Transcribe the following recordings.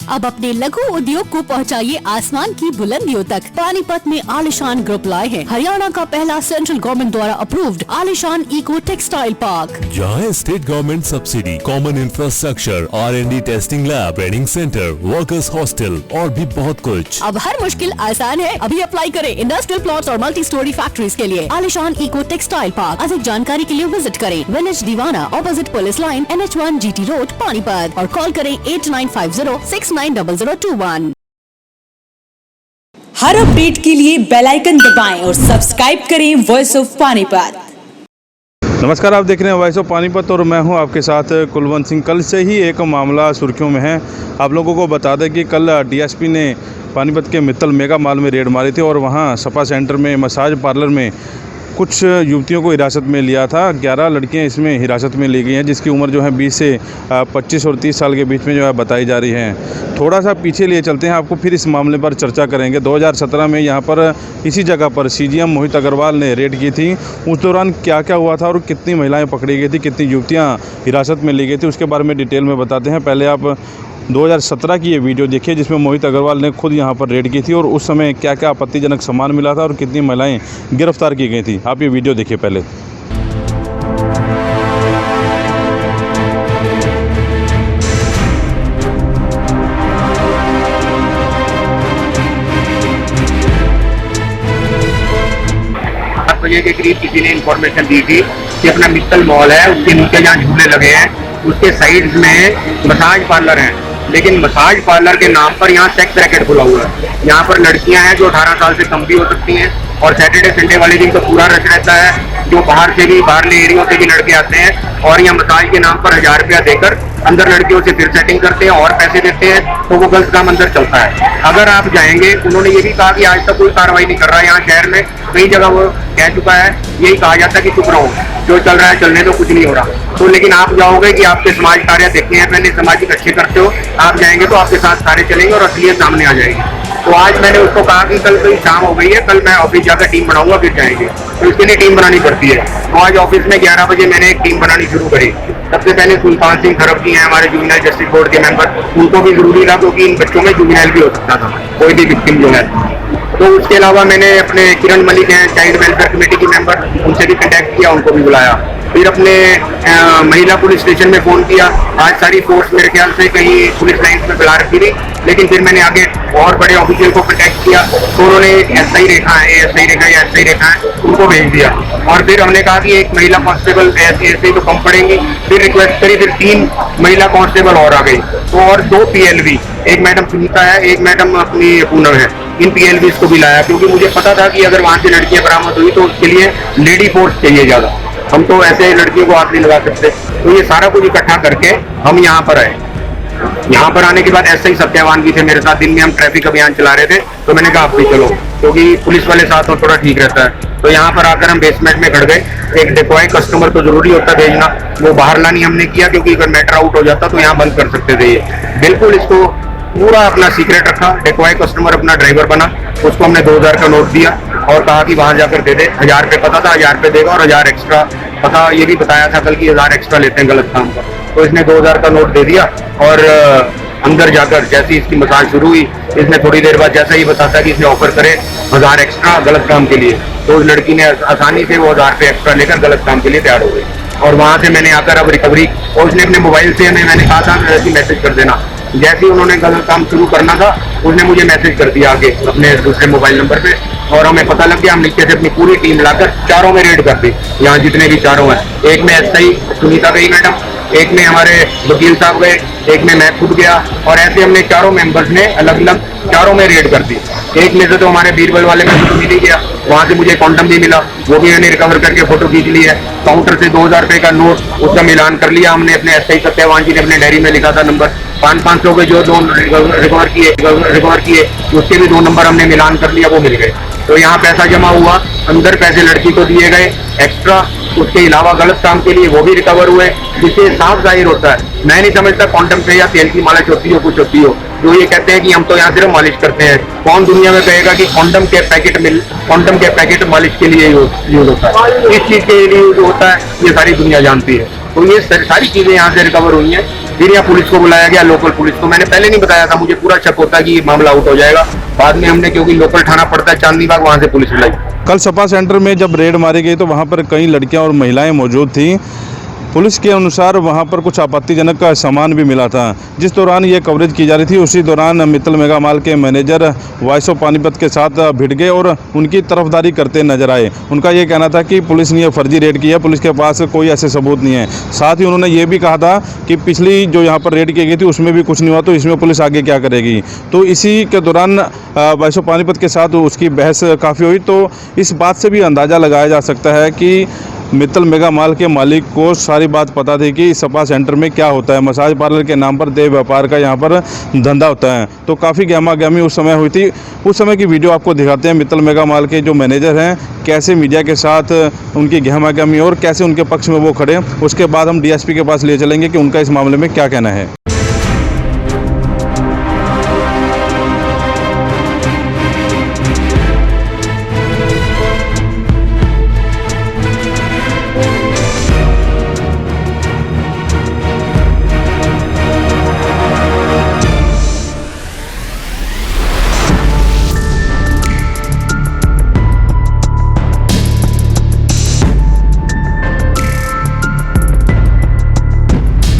अब अपने लघु उद्योग को पहुंचाइए आसमान की बुलंदियों तक। पानीपत में आलिशान ग्रुप लाए हैं हरियाणा का पहला सेंट्रल गवर्नमेंट द्वारा अप्रूव्ड आलिशान इको टेक्सटाइल पार्क, जहाँ state government subsidy, common infrastructure, R&D testing lab, training centre, workers hostel और भी बहुत कुछ। अब हर मुश्किल आसान है। अभी अप्लाई करें इंडस्ट्रियल प्लॉट्स और मल्टी स्टोरी फैक्ट्रीज के लिए। आलिशान इको टेक्सटाइल पार्क। अधिक जानकारी के लिए विजिट करें विलेज दीवाना, opposite police line, NH1 GT road, Panipat, और कॉल करें 8950690021। हर अपडेट के लिए बेल आइकन दबाएं और सब्सक्राइब करें वॉइस ऑफ पानीपत। नमस्कार, आप देख रहे हैं वॉइस ऑफ पानीपत और मैं हूं आपके साथ कुलवंत सिंह। कल से ही एक मामला सुर्खियों में है। आप लोगों को बता दें कि कल DSP ने पानीपत के मित्तल मेगा मॉल में रेड मारी थी और वहां सपा सेंटर में मसाज पार्लर में कुछ युवतियों को हिरासत में लिया था। 11 लड़कियां इसमें हिरासत में ली गई हैं, जिसकी उम्र जो है 20 से 25 और 30 साल के बीच में जो है बताई जा रही है। थोड़ा सा पीछे लिए चलते हैं, आपको फिर इस मामले पर चर्चा करेंगे। 2017 में यहाँ पर इसी जगह पर CGM मोहित अग्रवाल ने रेड की थी। उस दौरान क्या क्या हुआ था और कितनी महिलाएं पकड़ी गई थी, कितनी युवतियाँ हिरासत में ली गई थी, उसके बारे में डिटेल में बताते हैं। पहले आप 2017 की ये वीडियो देखिए जिसमें मोहित अग्रवाल ने खुद यहाँ पर रेड की थी और उस समय क्या क्या आपत्तिजनक सामान मिला था और कितनी महिलाएं गिरफ्तार की गई थी। आप ये वीडियो देखिए पहले। बजे के करीब किसी ने इन्फॉर्मेशन दी थी कि अपना मित्तल मॉल है, उसके नीचे जहाँ झूले लगे हैं उसके साइड में मसाज पार्लर है, लेकिन मसाज पार्लर के नाम पर यहाँ सेक्स रैकेट खुला हुआ है। यहाँ पर लड़कियाँ हैं जो 18 साल से कम भी हो सकती हैं और सैटरडे संडे वाले दिन तो पूरा रश रहता है। जो बाहरले एरियो से भी लड़के आते हैं और यहाँ मसाज के नाम पर 1000 रुपया देकर अंदर लड़कियों से फिर सेटिंग करते हैं और पैसे देते हैं, तो वो गलत काम अंदर चलता है। अगर आप जाएंगे, उन्होंने ये भी कहा कि आज तक कोई कार्रवाई नहीं कर रहा है। यहाँ शहर में कई जगह वो कह चुका है, यही कहा जाता है कि चुप रहो, जो चल रहा है चलने दो, कुछ नहीं हो रहा। तो लेकिन आप जाओगे कि आपके समाज कार्य देखने हैं, पहले सामाजिक अच्छे करते हो, आप जाएंगे तो आपके साथ कार्य चलेंगे और असलियत सामने आ जाएगी। तो आज मैंने उसको कहा कि कल कोई शाम हो गई है, कल मैं ऑफिस जाकर टीम बनाऊंगा, फिर जाएंगे। तो इसके लिए टीम बनानी पड़ती है। तो आज ऑफिस में 11 बजे मैंने एक टीम बनानी शुरू करी। सबसे पहले सुल्तान सिंह खरब जी हैं हमारे जुवेनाइल जस्टिस बोर्ड के मेंबर, उनको भी जरूरी था क्योंकि इन बच्चों में जुवेनाइल भी हो सकता था, कोई भी विक्टिम जो है। तो उसके अलावा मैंने अपने किरण मलिक हैं चाइल्ड वेलफेयर कमेटी की मेंबर, उनसे भी कॉन्टैक्ट किया, उनको भी बुलाया। फिर अपने महिला पुलिस स्टेशन में फ़ोन किया। आज सारी फोर्स मेरे ख्याल से कहीं पुलिस लाइन में बुला रखी थी, लेकिन फिर मैंने आगे और बड़े ऑफिसर को कॉन्टैक्ट किया तो उन्होंने SI रेखा है, SI रेखा या SI रेखा है, उनको भेज दिया। और फिर हमने कहा कि एक महिला कांस्टेबल ऐसे तो कम पड़ेंगी, फिर रिक्वेस्ट करी, फिर 3 महिला कांस्टेबल और आ गई, तो और 2 PLV, एक मैडम सुनीता है, एक मैडम अपनी पूनम है। इन PLVs को भी लाया क्योंकि मुझे पता था कि अगर वहाँ से लड़कियाँ बरामद हुई तो उसके लिए लेडी फोर्स चाहिए ज़्यादा, हम तो ऐसे लड़कियों को हाथ नहीं लगा सकते। तो ये सारा कुछ इकट्ठा करके हम यहाँ पर आए। यहाँ पर आने के बाद SI सत्यवान भी थे मेरे साथ। दिन में हम ट्रैफिक अभियान चला रहे थे, तो मैंने कहा आप भी चलो, क्योंकि पुलिस वाले साथ हो थोड़ा ठीक रहता है। तो यहाँ पर आकर हम बेसमेंट में खड़ गए। एक डेकोय कस्टमर तो जरूरी होता है भेजना, वो बाहर लानी हमने किया क्योंकि अगर मैटर आउट हो जाता तो यहाँ बंद कर सकते थे। ये बिल्कुल इसको पूरा अपना सीक्रेट रखा। डेकोय कस्टमर अपना ड्राइवर बना, उसको हमने 2000 का नोट दिया और कहा कि वहां जाकर दे दे। 1000 रुपये पता था, 1000 रुपये देगा और 1000 एक्स्ट्रा पता ये भी बताया था कल की 1000 एक्स्ट्रा लेते हैं गलत काम का। तो इसने 2000 का नोट दे दिया और अंदर जाकर जैसे ही इसकी मसाज शुरू हुई, इसने थोड़ी देर बाद जैसा ही बताता कि इसने ऑफर करे 1000 एक्स्ट्रा गलत काम के लिए, तो उस लड़की ने आसानी से वो 1000 रुपये एक्स्ट्रा लेकर गलत काम के लिए तैयार हो गई। और वहां से मैंने आकर अब रिकवरी, और उसने अपने मोबाइल से मैंने कहा था मैसेज कर देना। जैसे ही उन्होंने गलत काम शुरू करना था, उसने मुझे मैसेज कर दिया आगे अपने दूसरे मोबाइल नंबर पे, और हमें पता लग गया। हम नीचे से अपनी पूरी टीम लाकर चारों में रेड कर दी, यहाँ जितने भी चारों हैं। एक में SI सुनीता गई मैडम, एक में हमारे वकील साहब गए, एक में मैं खुद गया, और ऐसे हमने चारों मेंबर्स ने अलग अलग चारों में रेड कर दी। एक में से तो हमारे बीरबल वाले में तो मिल ही गया, वहाँ से मुझे कॉन्डम भी मिला, वो भी मैंने रिकवर करके फोटो खींच ली है। काउंटर से 2000 रुपये का नोट, उसका मिलान कर लिया हमने। अपने SI सत्यवान जी ने अपने डायरी में लिखा था नंबर 500 के जो 2 रिकवर किए, उसके भी 2 नंबर हमने मिलान कर लिया, वो मिल गए। तो यहाँ पैसा जमा हुआ, अंदर पैसे लड़की को दिए गए एक्स्ट्रा, उसके अलावा गलत काम के लिए वो भी रिकवर हुए, जिससे साफ जाहिर होता है। मैं नहीं समझता कॉन्डम पे या तेल की मालिश होती हो, कुछ होती हो। जो ये कहते हैं कि हम तो यहाँ सिर्फ मालिश करते हैं, कौन दुनिया में कहेगा कि कॉन्डम के पैकेट मालिश के लिए यूज होता है, इस चीज के लिए यूज होता है, ये सारी दुनिया जानती है। तो ये सारी चीजें यहाँ से रिकवर हुई हैं। फिर यहाँ पुलिस को बुलाया गया, लोकल पुलिस को। मैंने पहले नहीं बताया था, मुझे पूरा शक होता कि ये मामला आउट हो जाएगा। बाद में हमने, क्योंकि लोकल थाना पड़ता है चांदनी बाग, वहाँ से पुलिस बुलाई। कल सपा सेंटर में जब रेड मारी गई तो वहाँ पर कई लड़कियाँ और महिलाएं मौजूद थीं। पुलिस के अनुसार वहां पर कुछ आपत्तिजनक का सामान भी मिला था। जिस दौरान ये कवरेज की जा रही थी उसी दौरान मित्तल मेगा माल के मैनेजर वॉइस ऑफ पानीपत के साथ भिड़ गए और उनकी तरफदारी करते नजर आए। उनका ये कहना था कि पुलिस ने ये फर्जी रेड की है, पुलिस के पास कोई ऐसे सबूत नहीं है। साथ ही उन्होंने ये भी कहा था कि पिछली जो यहाँ पर रेड की गई थी उसमें भी कुछ नहीं हुआ, तो इसमें पुलिस आगे क्या करेगी। तो इसी के दौरान वॉइस ऑफ पानीपत के साथ उसकी बहस काफ़ी हुई। तो इस बात से भी अंदाज़ा लगाया जा सकता है कि मित्तल मेगा माल के मालिक को सारी बात पता थी कि सपा सेंटर में क्या होता है। मसाज पार्लर के नाम पर देह व्यापार का यहाँ पर धंधा होता है। तो काफ़ी गहमा गहमी उस समय हुई थी। उस समय की वीडियो आपको दिखाते हैं। मित्तल मेगा माल के जो मैनेजर हैं कैसे मीडिया के साथ उनकी गहमा गहमी और कैसे उनके पक्ष में वो खड़े। उसके बाद हम डीएसपी के पास ले चलेंगे कि उनका इस मामले में क्या कहना है।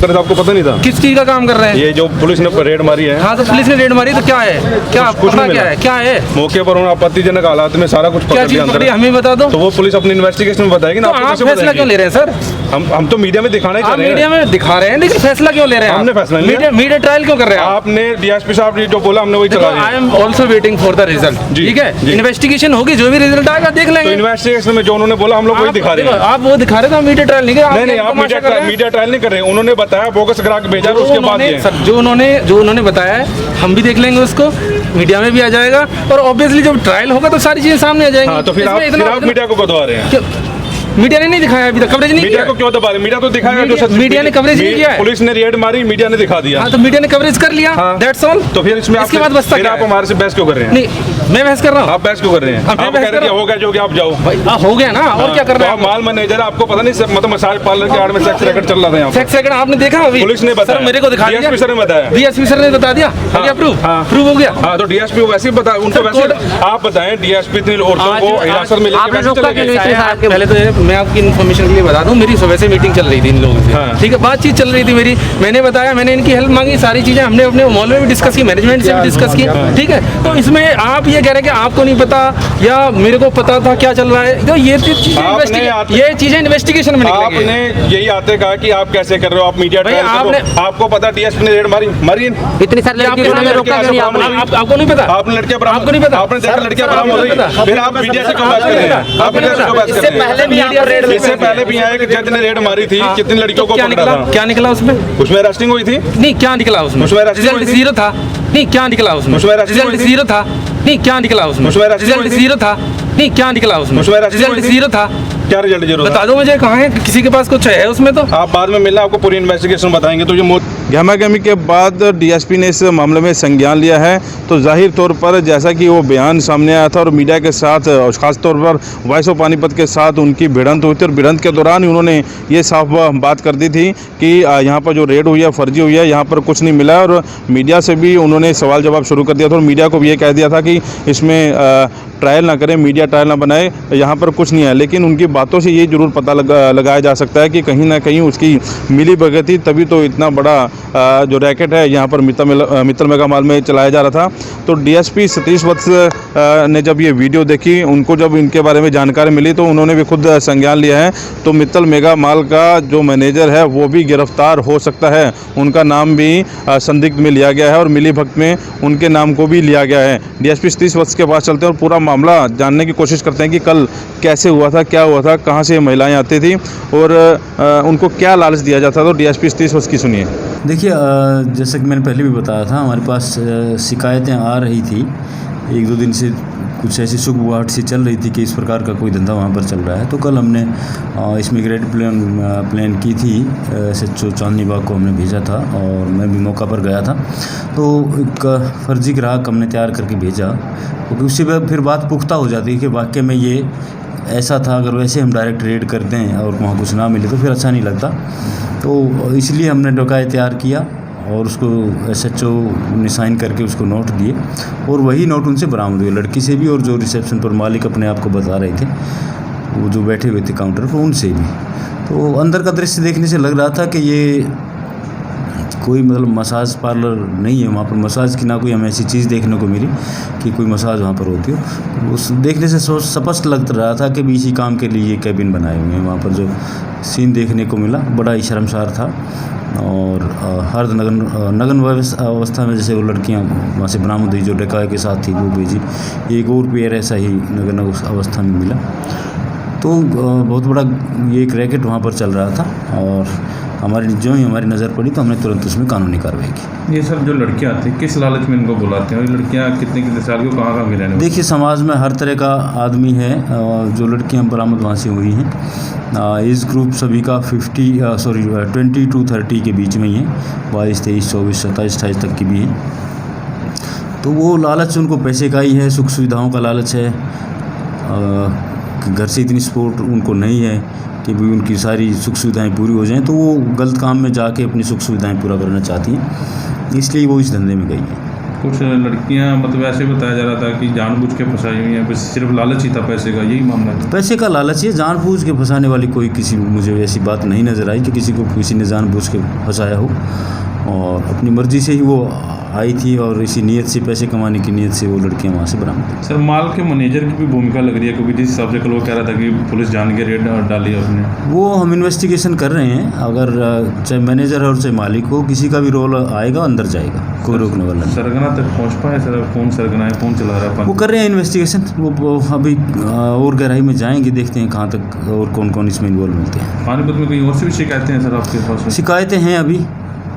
आपको पता नहीं था किस चीज का काम कर रहे हैं? ये जो पुलिस ने रेड मारी है। हाँ, तो पुलिस ने रेड मारी तो क्या है, क्या कुछ पता नहीं क्या है, क्या है मौके पर उन्होंने आपत्तिजनक हालात में सारा कुछ क्या चीज पकड़ी, हमें बता दो। तो वो पुलिस अपनी इन्वेस्टिगेशन में बताएगी ना। तो आप फैसला क्यों ले रहे हैं सर? हम तो मीडिया में दिखाना ही चाह रहे हैं। मीडिया में दिखा रहे हैं, लेकिन फैसला क्यों ले रहे हैं? हमने फैसला लिया। मीडिया ट्रायल क्यों कर रहे हैं? आपने डीएसपी साहब ने जो बोला हमने वही चला रहे हैं। I am also waiting for the result. ठीक है, इन्वेस्टिगेशन होगी, जो भी रिजल्ट आएगा देख लेंगे। इन्वेस्टिगेशन में जो उन्होंने बोला हम लोग वही दिखा रहे हैं। आप वो दिखा रहे थे, मीडिया ट्रायल नहीं कर रहे। नहीं, आप मीडिया ट्रायल नहीं कर रहे। उन्होंने बताया बोगस ग्राहक भेजा, उसके बाद सर जो उन्होंने बताया है हम भी देख लेंगे उसको, मीडिया में भी आ जाएगा और ऑब्वियसली जब ट्रायल होगा तो सारी चीजें सामने आ जाएंगी। हाँ, तो फिर आप मीडिया को बता रहे हैं। मीडिया ने नहीं दिखाया अभी तक, कवरेज नहीं किया। मीडिया को क्यों दबा रहे? मीडिया तो दिखाएगा जो मीडिया ने कवरेज नहीं किया है। पुलिस ने रेड मारी, मीडिया ने दिखा दिया। हाँ, तो मीडिया ने कवरेज कर लिया, दैट्स ऑल। तो फिर इसमें इसके बाद बचता फिर आप हमारे से बहस क्यों कर रहे हैं? नहीं, मैं बहस कर रहा हूँ। आप बहस क्यों कर रहे हैं? आप कह रहे हैं हो गया जो कि आप जाओ भाई। हो गया ना, और क्या कर रहे हैं? माल मैनेजर आपको पता नहीं, मतलब मसाज पार्लर के आड़ में सेक्स रैकेट चल रहा था यहाँ। सेक्स रैकेट आपने देखा अभी? पुलिस ने बताया, मेरे को दिखा दिया। डीएसपी सर ने बताया। डीएसपी सर ने बता दिया, हो गया प्रूफ। प्रूफ हो गया। हाँ, तो डीएसपी वैसे ही बता, उनको वैसे आप बताएं। डीएसपी इतनी औरतों को हिरासत में लेकर चले गए। पहले तो मैं आपकी इन्फॉर्मेशन के लिए बता दूं, मेरी सुबह से मीटिंग चल रही थी इन लोगों से। ठीक है, बातचीत चल रही थी मेरी। मैंने बताया, मैंने इनकी हेल्प मांगी, सारी चीजें हमने अपने मॉल में भी डिस्कस की, मैनेजमेंट से भी डिस्कस की। ठीक है, तो इसमें आप ये कह रहे हैं कि आपको नहीं पता या मेरे को पता था क्या चल रहा है, तो ये चीजें इन्वेस्टिगेशन में निकलेंगी। आपने यही आते कहा कि आप कैसे कर रहे हो, आप मीडिया आपको पता डीएसपी ने रेड मारी इतनी सारी आपको नहीं पता, आपने लड़कियां बरामद, आपको नहीं पता, आपने देखा लड़कियां बरामद हो रही, फिर आप मीडिया से क्यों बात कर रहे हैं? आप मीडिया से क्यों बात कर रहे हैं? इससे पहले भी आया कि जज ने रेड मारी थी, कितनी लड़कियों को क्या निकला? क्या निकला उसमें? उसमें अरेस्टिंग हुई थी। नहीं, क्या निकला उसमें? रिजल्ट जीरो था। नहीं, क्या निकला उसमें? रिजल्ट जीरो था। नहीं, क्या निकला उसमें? रिजल्ट जीरो था। नहीं, क्या निकला उसमें? रिजल्ट जीरो था। क्या रिजल्ट जीरो? बता दो मुझे, कहाँ है? किसी के पास कुछ है उसमें? तो आप बाद में मिलना, आपको पूरी इन्वेस्टिगेशन बताएंगे। तो ये गहमा-गहमी के बाद डीएसपी ने इस मामले में संज्ञान लिया है। तो जाहिर तौर पर जैसा कि वो बयान सामने आया था और मीडिया के साथ और ख़ास तौर पर वॉइस ऑफ पानीपत के साथ उनकी भिड़ंत हुई थी और भिड़ंत के दौरान ही उन्होंने ये साफ बात कर दी थी कि यहाँ पर जो रेड हुई है फर्जी हुई है, यहाँ पर कुछ नहीं मिला। और मीडिया से भी उन्होंने सवाल जवाब शुरू कर दिया था और मीडिया को भी ये कह दिया था कि इसमें ट्रायल ना करें, मीडिया ट्रायल ना बनाए, यहाँ पर कुछ नहीं है। लेकिन उनकी बातों से ये जरूर पता लगाया जा सकता है कि कहीं ना कहीं उसकी मिली भगती, तभी तो इतना बड़ा जो रैकेट है यहाँ पर मित्तल मेगा माल में चलाया जा रहा था। तो डीएसपी सतीश वत्स ने जब ये वीडियो देखी, उनको जब इनके बारे में जानकारी मिली तो उन्होंने भी खुद संज्ञान लिया है। तो मित्तल मेगा माल का जो मैनेजर है वो भी गिरफ्तार हो सकता है। उनका नाम भी संदिग्ध में लिया गया है और मिली भगत में उनके नाम को भी लिया गया है। डीएसपी सतीश वत्स के पास चलते हैं और पूरा मामला जानने की कोशिश करते हैं कि कल कैसे हुआ था, क्या हुआ था, कहाँ से महिलाएं आती थी और उनको क्या लालच दिया जाता था। तो डीएसपी सतीश वत्स की सुनिए। देखिए, जैसे कि मैंने पहले भी बताया था, हमारे पास शिकायतें आ रही थी। 1-2 दिन से कुछ ऐसी सुगबुगाहट सी चल रही थी कि इस प्रकार का कोई धंधा वहाँ पर चल रहा है। तो कल हमने इसमें एक रेड प्लान की थी। SHO चांदनी बाग को हमने भेजा था और मैं भी मौका पर गया था। तो एक फर्जी ग्राहक हमने तैयार करके भेजा, क्योंकि उससे फिर बात पुख्ता हो जाती है कि वाकई में ये ऐसा था, अगर वैसे हम डायरेक्ट रेड कर दें और वहाँ कुछ ना मिले तो फिर अच्छा नहीं लगता, तो इसलिए हमने डोकाया तैयार किया और उसको SHO ने साइन करके उसको नोट दिए और वही नोट उनसे बरामद हुए, लड़की से भी और जो रिसेप्शन पर मालिक अपने आप को बता रहे थे, वो जो बैठे हुए थे काउंटर पर, उनसे भी। तो अंदर का दृश्य देखने से लग रहा था कि ये कोई मतलब मसाज पार्लर नहीं है, वहाँ पर मसाज की ना कोई हमें ऐसी चीज़ देखने को मिली कि कोई मसाज वहाँ पर होती हो। उस देखने से स्पष्ट लग रहा था कि इसी काम के लिए ये कैबिन बनाए हुए हैं। वहाँ पर जो सीन देखने को मिला बड़ा ही शर्मसार था और हर नग्न अवस्था में जैसे वो लड़कियाँ वहाँ से बरामद हुई जो डकाया के साथ थी, वो भेजी, एक और पेयर ऐसा ही नग्न अवस्था में मिला। तो बहुत बड़ा ये एक रैकेट वहाँ पर चल रहा था और हमारी नज़र पड़ी तो हमने तुरंत उसमें कानूनी कार्रवाई की। ये सब जो लड़कियां आती हैं किस लालच में इनको बुलाते हैं और ये लड़कियां कितने साल की, कहाँ की रहने वाली? देखिए, समाज में हर तरह का आदमी है। जो लड़कियां बरामद वहाँ से हुई हैं, एज ग्रुप सभी का 20 to 30 के बीच में ही है, 22, 23, 24, 27, 28 तक की भी है। तो वो लालच उनको पैसे का ही है, सुख सुविधाओं का लालच है। घर से इतनी सपोर्ट उनको नहीं है कि भी उनकी सारी सुख सुविधाएं पूरी हो जाएं, तो वो गलत काम में जाके अपनी सुख सुविधाएं पूरा करना चाहती हैं, इसलिए वो इस धंधे में गई हैं। कुछ लड़कियां मतलब ऐसे बताया जा रहा था कि जानबूझ के फंसाई हुई हैं, बस सिर्फ लालच ही था पैसे का, यही मामला है? पैसे का लालच है, जानबूझ के फंसाने वाली कोई मुझे ऐसी बात नहीं नज़र आई कि किसी को किसी ने जानबूझ के फंसाया हो, और अपनी मर्ज़ी से ही वो आई थी और इसी नीयत से, पैसे कमाने की नीयत से वो लड़कियां वहाँ से बरामद हुई। सर, माल के मैनेजर की भी भूमिका लग रही है, क्योंकि जिस हिसाब से कल वो कह रहा था कि पुलिस जान के रेड डाली है उसने, वो हम इन्वेस्टिगेशन कर रहे हैं। अगर चाहे मैनेजर हो चाहे मालिक हो, किसी का भी रोल आएगा अंदर जाएगा, कोई रोकने वाला नहीं। सरगना तक पहुँच पाए सर? कौन सरगना है, कौन चला रहा है? वो कर रहे हैं इन्वेस्टिगेशन, वो अभी और गहराई में जाएंगे, देखते हैं कहाँ तक और कौन इसमें इन्वॉल्व मिलते हैं। पानीपत में कहीं और से भी शिकायतें हैं सर आपके पास? शिकायतें हैं, अभी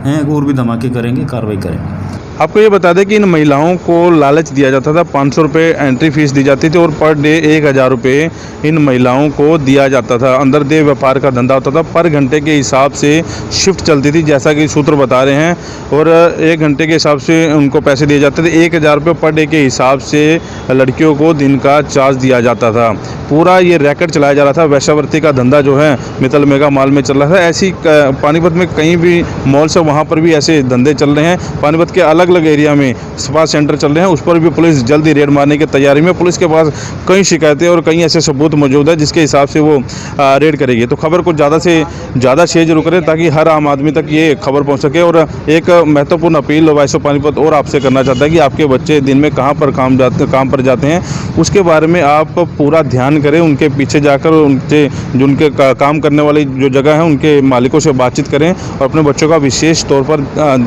हैं, और भी धमाके करेंगे, कार्रवाई करेंगे। आपको ये बता दें कि इन महिलाओं को लालच दिया जाता था, 500 रुपये एंट्री फीस दी जाती थी और पर डे 1000 रुपये इन महिलाओं को दिया जाता था। अंदर देह व्यापार का धंधा होता था, पर घंटे के हिसाब से शिफ्ट चलती थी, जैसा कि सूत्र बता रहे हैं, और 1 घंटे के हिसाब से उनको पैसे दिए जाते थे। 1000 रुपये पर डे के हिसाब से लड़कियों को दिन का चार्ज दिया जाता था। पूरा ये रैकेट चलाया जा रहा था, वैश्यावृत्ति का धंधा जो है मित्तल मेगा मॉल में चल रहा था। ऐसी पानीपत में कहीं भी मॉल्स है, वहाँ पर भी ऐसे धंधे चल रहे हैं। पानीपत के अलग अलग एरिया में स्पा सेंटर चल रहे हैं, उस पर भी पुलिस जल्दी रेड मारने की तैयारी में। पुलिस के पास कई शिकायतें और कई ऐसे सबूत मौजूद है जिसके हिसाब से वो रेड करेगी। तो खबर को ज़्यादा से ज़्यादा शेयर जरूर करें ताकि हर आम आदमी तक ये खबर पहुंच सके। और एक महत्वपूर्ण अपील वॉइस ऑफ पानीपत और आपसे करना चाहता है कि आपके बच्चे दिन में कहाँ पर काम पर जाते हैं, उसके बारे में आप पूरा ध्यान करें। उनके पीछे जाकर उनके काम करने वाली जो जगह है उनके मालिकों से बातचीत करें और अपने बच्चों का विशेष तौर पर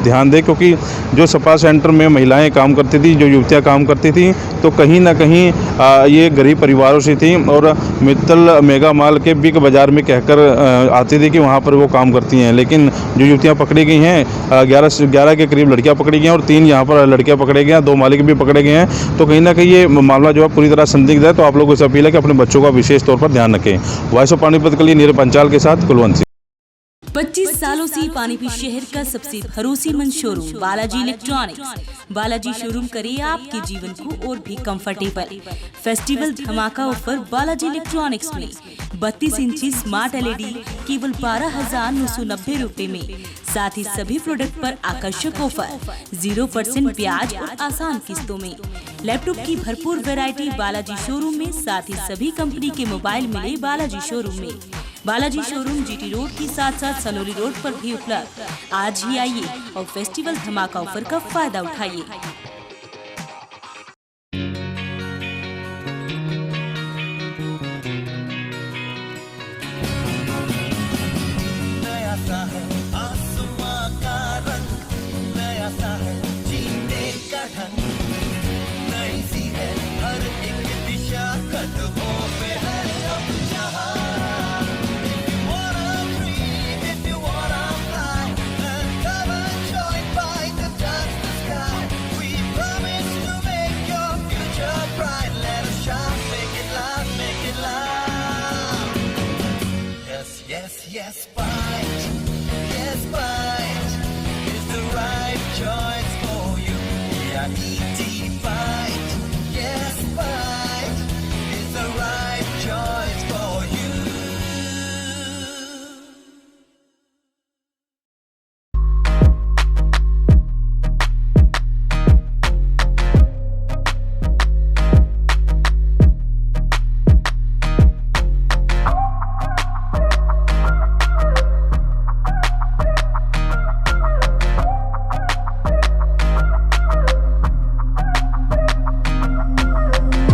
ध्यान दें, क्योंकि जो स्पा सेंटर में महिलाएं काम करती थी, जो युवतियां काम करती थी, तो कहीं ना कहीं ये गरीब परिवारों से थी और मित्तल मेगा मॉल के बिग बाज़ार में कहकर आती थी कि वहाँ पर वो काम करती हैं। लेकिन जो युवतियां पकड़ी गई हैं, 11 के करीब लड़कियां पकड़ी गई हैं और 3 यहाँ पर लड़कियां पकड़े गए हैं, 2 मालिक भी पकड़े गए हैं। तो कहीं ना कहीं ये मामला जो है पूरी तरह संदिग्ध है। तो आप लोगों से अपील है कि अपने बच्चों का विशेष तौर पर ध्यान रखें। वॉइस ऑफ पानीपत के लिए नीरज पंचाल के साथ कुलवंत सिंह। 25 सालों से पानीपत शहर का सबसे भरोसेमंद showroom Balaji electronics. Balaji showroom करे आपके जीवन को और भी कंफर्टेबल। फेस्टिवल धमाका ऑफर बालाजी इलेक्ट्रॉनिक्स में 32 इंची स्मार्ट LED केवल 12,990 रुपए में। साथ ही सभी प्रोडक्ट पर आकर्षक ऑफर, 0% ब्याज और आसान किस्तों में। लैपटॉप की भरपूर वैरायटी बालाजी शोरूम में, साथ ही सभी कंपनी के मोबाइल मिले बालाजी शोरूम में। बालाजी शोरूम GT रोड की साथ सनोली रोड पर भी उपलब्ध। आज ही आइए और फेस्टिवल धमाका ऑफर का फायदा उठाइए। Yes,